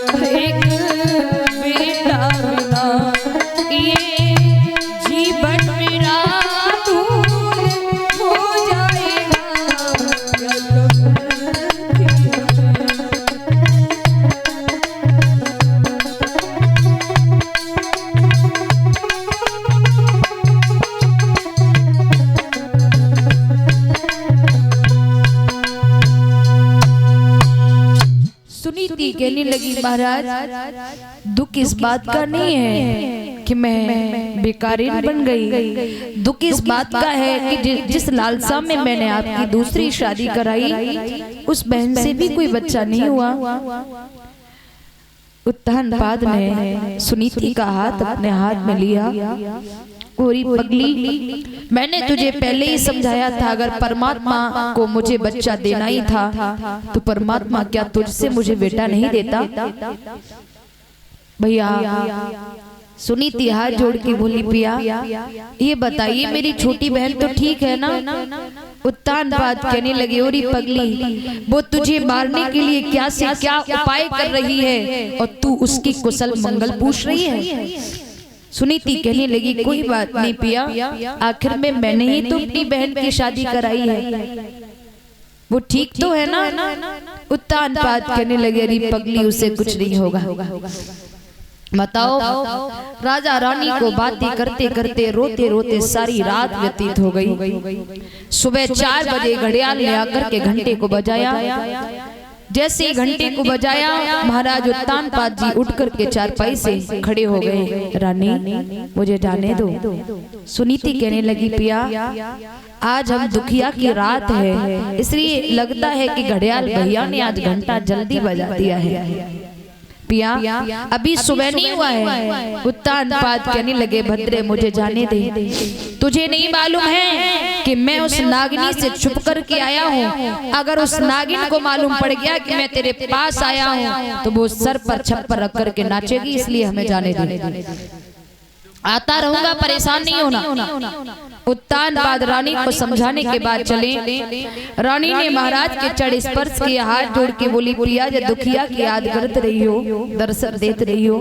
एक बेटा बिना ये जीवन मेरा दूर हो जाएगा। सुनीति कहने लगी, महाराज दुख इस बात का नहीं है कि मैं बेकारीन बन गई, दुख इस बात का है कि जिस लालसा में मैंने आपकी दूसरी शादी कराई उस बहन से भी कोई बच्चा नहीं हुआ। उत्तानपाद ने सुनीति का हाथ अपने हाथ में लिया। ओरी पगली, मैंने तुझे पहले ही समझाया था अगर परमात्मा को मुझे बच्चा देना ही था तो परमात्मा क्या तुझसे मुझे बेटा नहीं देता? भैया सुनीति हाथ जोड़ के बोली, पिया ये बताइए मेरी छोटी बहन तो ठीक है ना? उत्तानपाद कहने लगे, ओरी पगली, वो तुझे मारने के लिए क्या से क्या उपाय कर रही है और तू उसकी कुशल मंगल पूछ रही है। सुनीति कहने लगी, कोई बात नहीं पिया, आखिर में मैंने ही तो अपनी बहन की शादी कराई है, वो ठीक तो है ना? उत्तानपाद कहने लगे, अरे पगली उसे कुछ नहीं होगा। बताओ, राजा रानी को बातें करते करते रोते रोते सारी रात व्यतीत हो गई। सुबह 4 बजे घड़ियाल ने आकर के घंटे को बजाया। जैसे ही घंटे को बजाया महाराज उत्तानपाद जी उठ करके चारपाई से खड़े हो गए। रानी मुझे जाने दो। सुनीति कहने लगी, पिया आज हम दुखिया की रात है इसलिए लगता है कि घड़ियाल भैया ने आज घंटा जल्दी बजा दिया है। पिया अभी सुबह नहीं हुआ है। उत्तानपाद कहने लगे, भद्रे मुझे जाने दे, तुझे नहीं मालूम है कि मैं उस नागिनी से छुप कर के आया हूँ। अगर उस नागिन को मालूम पड़ गया कि मैं तेरे पास आया हूँ तो वो सर पर छप्पर रख करके नाचेगी, इसलिए हमें जाने दे। आता रहूंगा, परेशान नहीं होना। उत्तानपाद रानी को समझाने के बाद चले। रानी ने महाराज के चरण स्पर्श किया, हाथ जोड़ के बोली, प्रिया जब दुखिया की याद करत रही हो, दर्शन देत रही हो।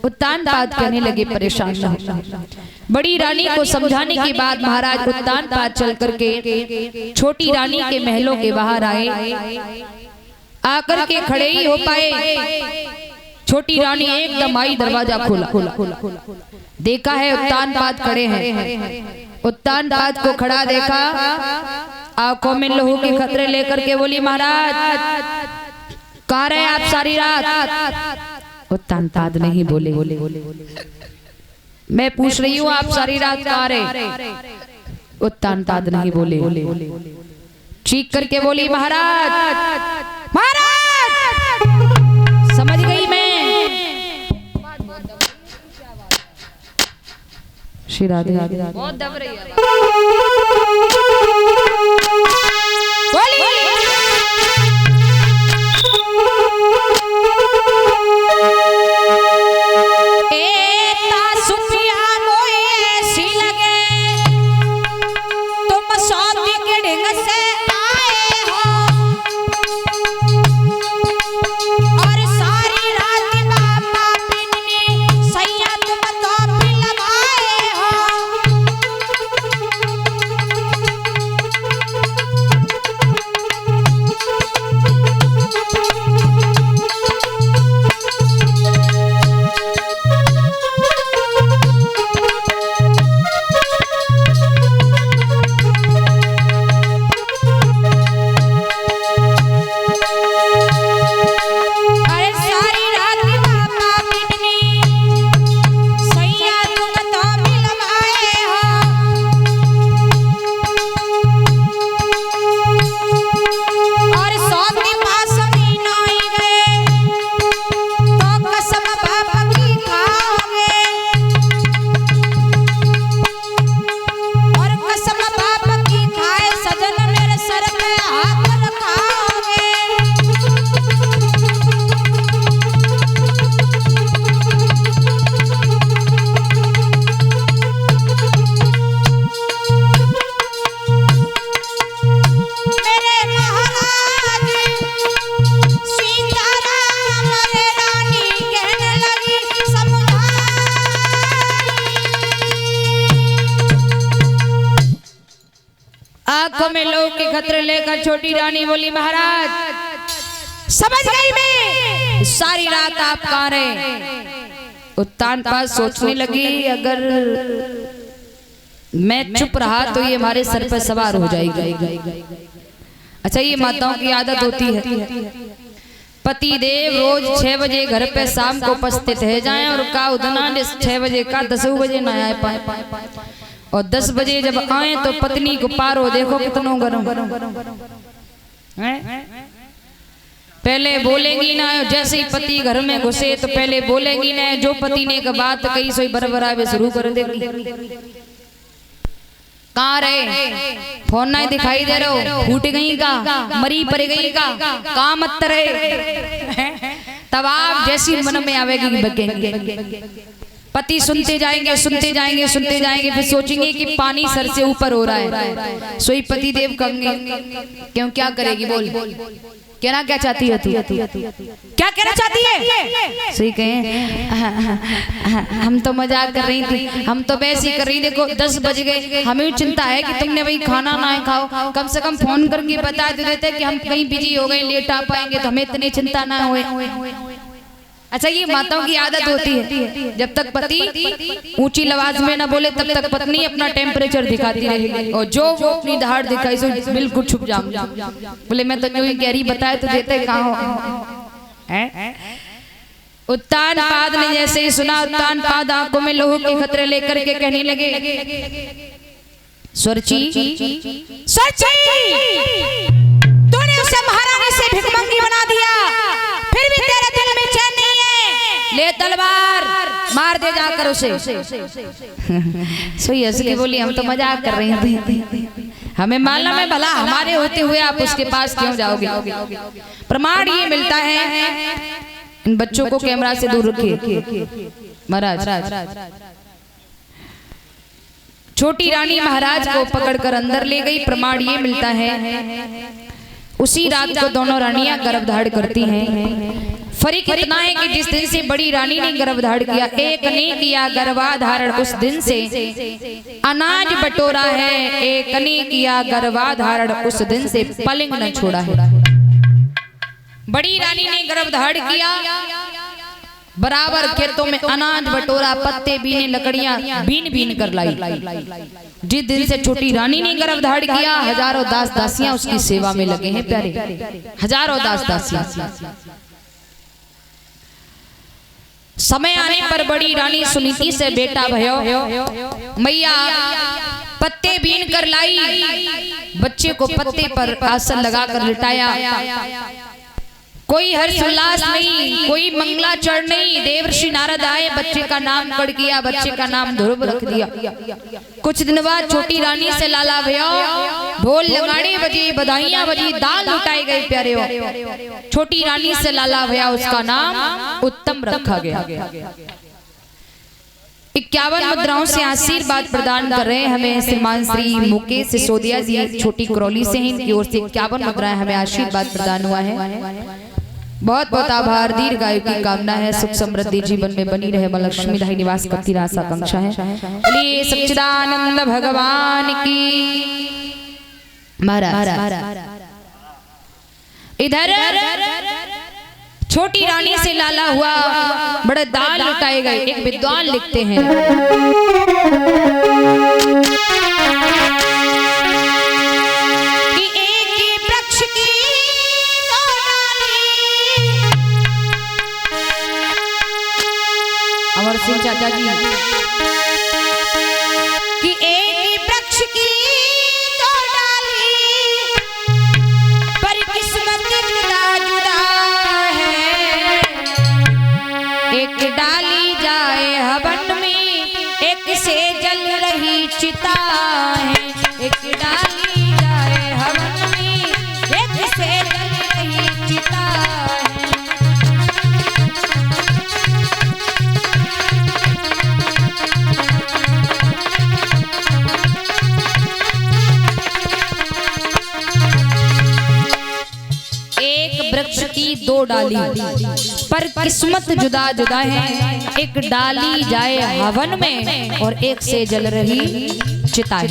उत्तानपाद कहने लगे, परेशान न हो। बड़ी रानी को समझाने के बाद महाराज उत्तानपाद चल करके छोटी रानी के महलों के बाहर आए। आकर के खड़े ही हो पाए, छोटी रानी एकदम आई, दरवाजा खोला। देखा है उत्तानपाद खड़े हैं। उत्तानपाद को खड़ा देखा, आंखों में लहू के खतरे लेकर के बोली, महाराज कहाँ रहे आप सारी रात? उत्तानपाद नहीं बोले, मैं पूछ रही हूँ आप सारी रात कहाँ रहे? उत्तानपाद नहीं बोले। चीख करके बोली, महाराज समझ गई मैं। श्री राधे राधे बहुत दब रही है। आंखों में लोग के खतरे लेकर छोटी रानी बोली महाराज समझ गई मैं, सारी रात आप कहाँ रहे। उत्तानपाद सोचने लगी अगर मैं चुप रहा तो ये हमारे सर पर सवार हो जाएगी। अच्छा ये माताओं की आदत होती है, पति देव रोज 6 बजे घर पे शाम को उपस्थित है जाएं और का उदना 6 बजे का 10 बजे ना आए पाए, और 10 बजे जब आए तो पत्नी को पारो देखो कितना गरम है। पहले बोलेंगी ना, जैसे ही पति घर में घुसे तो पहले बोलेंगी ना, जो पति ने एक बात कही सोई बरबरावे शुरू कर देगी। कहाँ रहे, फोन नहीं दिखाई दे रहे हो, फूट गई का, मरी पड़ गई का, काम मत रहे। तब आप जैसी मन में आवेगी बकेंगे। पति सुनते जाएंगे सुनते जाएंगे सुनते जाएंगे, फिर सोचेंगे कि पानी सर से ऊपर हो रहा है। सोई पति देव कहेंगे क्यों क्या करेगी बोल, कहना क्या चाहती है तू, क्या कहना चाहती है। सही कहें हम तो मजाक कर रही थी, हम तो वैसे ही कर रही, देखो 10 बज गए, हमें चिंता है कि तुमने वही खाना ना खाओ, कम से कम फोन करके बता देते कि हम कहीं बिजी हो गए लेट आ पाएंगे तो हमें इतनी चिंता ना होए। अच्छा ये माताओं की आदत होती है, जब तक पति ऊंची आवाज में ना बोले तब तक पत्नी अपना टेम्परेचर दिखाती रहेगी, और जो वो अपनी दहाड़ दिखाई सो बिल्कुल छुप जाऊं। बोले मैं तो यूं गहरी बताए तो देते कहाँ हो। उत्तानपाद ने जैसे ही सुना, उत्तानपाद आंखों में लोह के खतरे लेकर के कहने लगे स्वरची स्वरची, तूने उसे महारानी से भिखमंगी बना दिया, फिर भी तेरे दिल में चैन नहीं है, ले तलवार मार दे जाकर उसे। सोई हंस के बोली हम तो मजाक कर रही थी, हमें मालूम है भला हमारे होते हुए आप उसके पास क्यों जाओगे। प्रमाण ये मिलता है, इन बच्चों को कैमरा से दूर रखिए महाराज। छोटी रानी महाराज को पकड़कर अंदर ले गई। प्रमाण ये मिलता है उसी रात को दोनों रानियां गर्भधारण करती हैं। फर्क इतना है कि जिस दिन से बड़ी रानी ने गर्भधारण किया, एक ने किया गर्भाधारण उस दिन से अनाज बटोरा है, एक ने किया गर्भाधारण उस दिन से पलंग न छोड़ा है। बड़ी रानी ने गर्भधारण किया, बराबर खेतों में अनाज बटोरा, पत्ते बीने, लकड़ियां बीन बीन कर लाई। जिस दिन से छोटी रानी ने गर्भधारण किया, हजारों दास दासियां उसकी सेवा में लगे हैं प्यारे, हजारों दास दासियां। समय आने पर बड़ी रानी सुनीति से बेटा भयो मैया पत्ते बीन कर लाई, बच्चे को पत्ते पर आसन लगाकर लिटाया। कोई हर्ष उल्लास नहीं, कोई मंगलाचरण नहीं। देवर्षि नारद आए, बच्चे का नाम कड़ किया, बच्चे का नाम ध्रुव रख दिया। कुछ दिन बाद छोटी रानी से लाला भैया, ढोल लगाड़े बजे, बधाइयां बजी, दाल लुटाए गए प्यारे हो। छोटी रानी से लाला भैया, उसका नाम उत्तम रखा गया। 51 मुद्राओं से आशीर्वाद प्रदान कर रहे हैं हमें श्रीमान श्री मुकेश सिसोदिया जी, छोटी करौली से हैं। इनकी ओर से 51 मुद्राएं हमें आशीर्वाद प्रदान हुआ है। बहुत बहुत आभार, दीर्घायु की कामना है, सुख समृद्धि जीवन में बनी रहे, मां लक्ष्मी धाई निवास करती आशा आकांक्षा है। बोलिए सच्चिदानंद भगवान की महाराज। इधर छोटी रानी से लाला हुआ, बड़े दान लुटाए गए। एक विद्वान लिखते हैं कि एक ही वृक्ष की दो डाली, अमर सिंह चाचा जी, कि एक ही वृक्ष की दो डाली, पर किस्मत जुदा जुदा है। एक डाली जाए हवन में, एक से जल रही चिता है। एक डाली जाए हवन में, एक से जल रही चिता है। एक वृक्ष की दो डाली, पर किस्मत जुदा जुदा है। एक डाली जाए हवन में और एक से जल रही चिता है।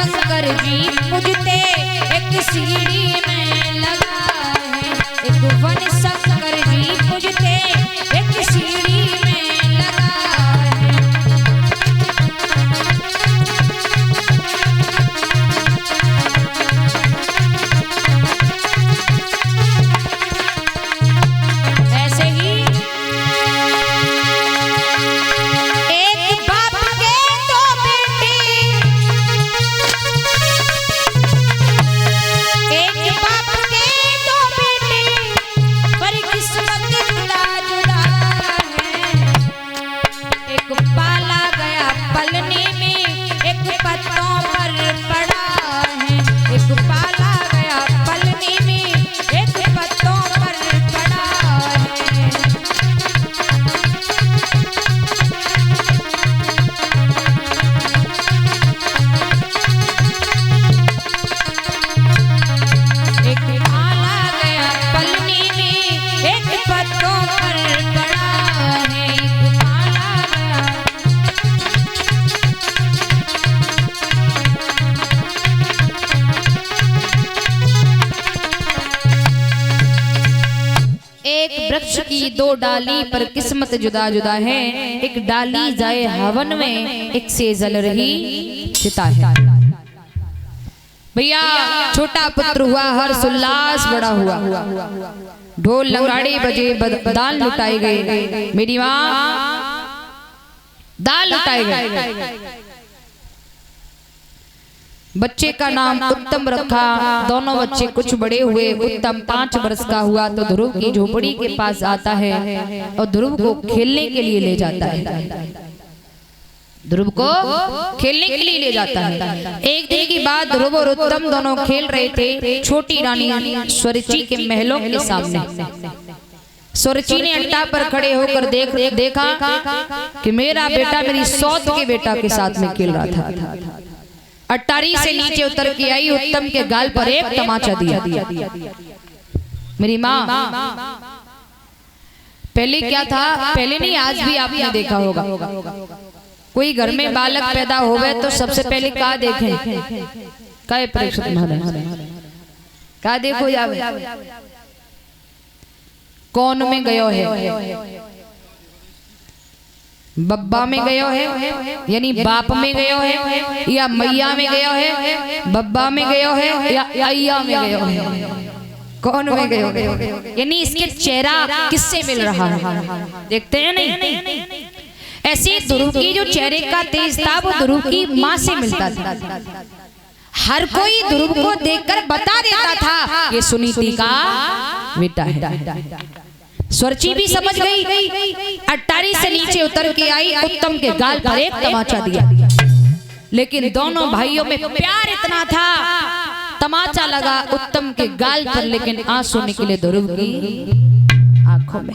शंकर जी पूजते एक सीढ़ी में लगा है। एक वन शंकर जी पूजते एक सीढ़ी में लगा है। ऐसे ही वृक्ष की दो डाली पर किस्मत जुदा जुदा है। एक डाली जाए हवन में, एक से जल रही चिता है। भैया छोटा पुत्र हुआ, हर्ष उल्लास बड़ा हुआ, ढोल नगाड़े बजे, दान लुटाए गए। मेरी माँ दान लुटाए गए। बच्चे का नाम उत्तम रखा। दोनों बच्चे कुछ बड़े हुए। उत्तम 5 वर्ष का हुआ तो ध्रुव की झोपड़ी के पास आता है और ध्रुव को खेलने के लिए ले जाता है। ध्रुव को खेलने के लिए ले जाता है। एक दिन की बात, ध्रुव और उत्तम दोनों खेल रहे थे छोटी रानी स्वरची के महलों के सामने। स्वरची ने अट्टा पर खड़े होकर देखा कि मेरा बेटा मेरी सौत के बेटा के साथ में खेल रहा था। अट्टारी से नीचे उतर के आई, उत्तम के गाल पर एक तमाचा दिया। मेरी माँ पहले क्या था, पहले नहीं आज भी आपने देखा होगा, कोई घर में बालक पैदा होवे तो सबसे पहले क्या देखें? काय प्रेक्षक महाराज क्या देखो जावे? कौन में गयो है? बब्बा में गयो है यानी बाप में गयो है, या मैया में गयो है, बब्बा में गयो है, या अय्या में गयो है? कौन में गयो है? यानी इसके चेहरा किससे मिल रहा है? देखते हैं नहीं? ऐसे ध्रुव की जो चेहरे का तेज था वो ध्रुव की माँ से मिलता था। हर कोई ध्रुव को देखकर बता देता था ये सुनीति का बेटा है। स्वरची भी समझ गई। अट्टारी से नीचे उतर के आई, उत्तम के गाल पर एक तमाचा दिया। लेकिन दोनों भाइयों में प्यार इतना था, तमाचा लगा उत्तम के गाल पर, लेकिन आंसू निकले ध्रुव की आंखों में।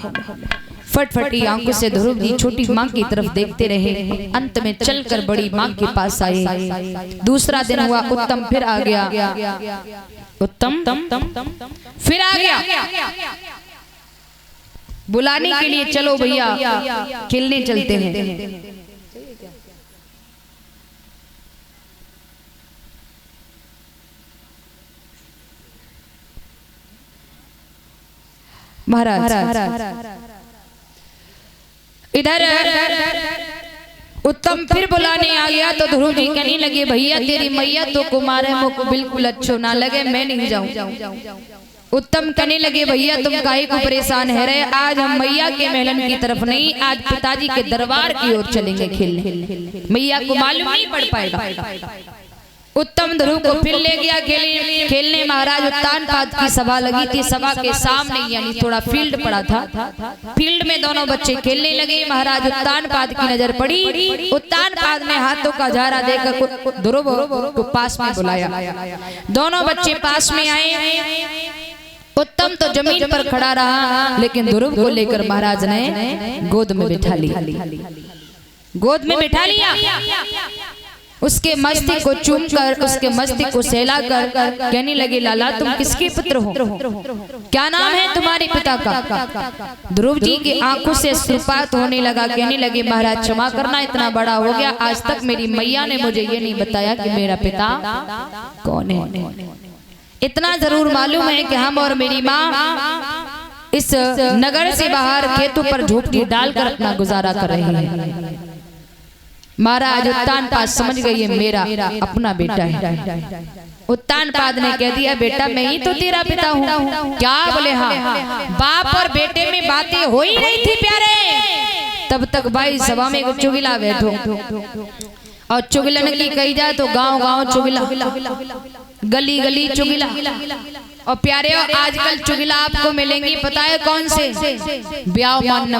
फटफटी आंखों से ध्रुव जी छोटी माँ की तरफ देखते रहे। अंत में चलकर बड़ी माँ के पास आए। दूसरा दिन हुआ, उत्तम फिर आ गया। उत्तम फिर आ गया बुलाने के लिए, चलो भैया खेलने चलते हैं। महाराज इधर उत्तम फिर बुलाने आ गया तो ध्रुव जी कहने लगे भैया तेरी मैया तो कुमार है, मुझको बिल्कुल अच्छो ना लगे, मैं नहीं जाऊं। उत्तम कहने लगे भैया तुम काहे को परेशान है रहे, आज हम मैया के महलन की तरफ नहीं, आज पिताजी के दरबार की ओर चलेंगे खेलने, मैया को मालूम नहीं पड़ पाएगा। उत्तम ध्रुव को फिर ले गया खेलने। महाराज उत्तानपाद की सभा लगी थी, सभा के सामने यानी थोड़ा फील्ड पड़ा था, फील्ड में दोनों बच्चे खेलने लगे। महाराज उत्तानपाद की नजर पड़ी, उत्तानपाद में हाथों का झारा देकर ध्रुव को पास में बुलाया। दोनों बच्चे पास में आए। उत्तम तो जमीन पर खड़ा रहा, लेकिन ध्रुव को लेकर महाराज ने गोद में बिठा लिया। गोद में बिठा लिया। उसके मस्तिष्क को चूम कर, उसके मस्तिष्क को सहला कर कहने लगे, लाला तुम किसके पुत्र हो, क्या नाम है तुम्हारे पिता का। ध्रुव जी की आंखों से अश्रुपात होने लगा, कहने लगे महाराज क्षमा करना, इतना बड़ा हो गया, आज तक मेरी मैया ने मुझे ये नहीं बताया कि मेरा पिता कौन है। इतना जरूर मालूम है कि हम और मेरी माँ इस नगर से बाहर खेतों पर झोपड़ी डालकर अपना गुजारा कर रहे हैं। महाराज उत्तानपाद समझ गई ये मेरा अपना बेटा है। उत्तानपाद ने कह दिया, बेटा मैं ही तो तेरा पिता हूँ। क्या बोले, हाँ। बाप और बेटे में बातें हो ही नहीं थी प्यारे। तब तक भाई सभा में चुगला बैठो, और चुगलन की कही जाए तो गांव गांव चुगला, गली गली चुगला। और प्यारे आजकल चुगला आपको मिलेंगी, पता है कौन से, ब्याह मानना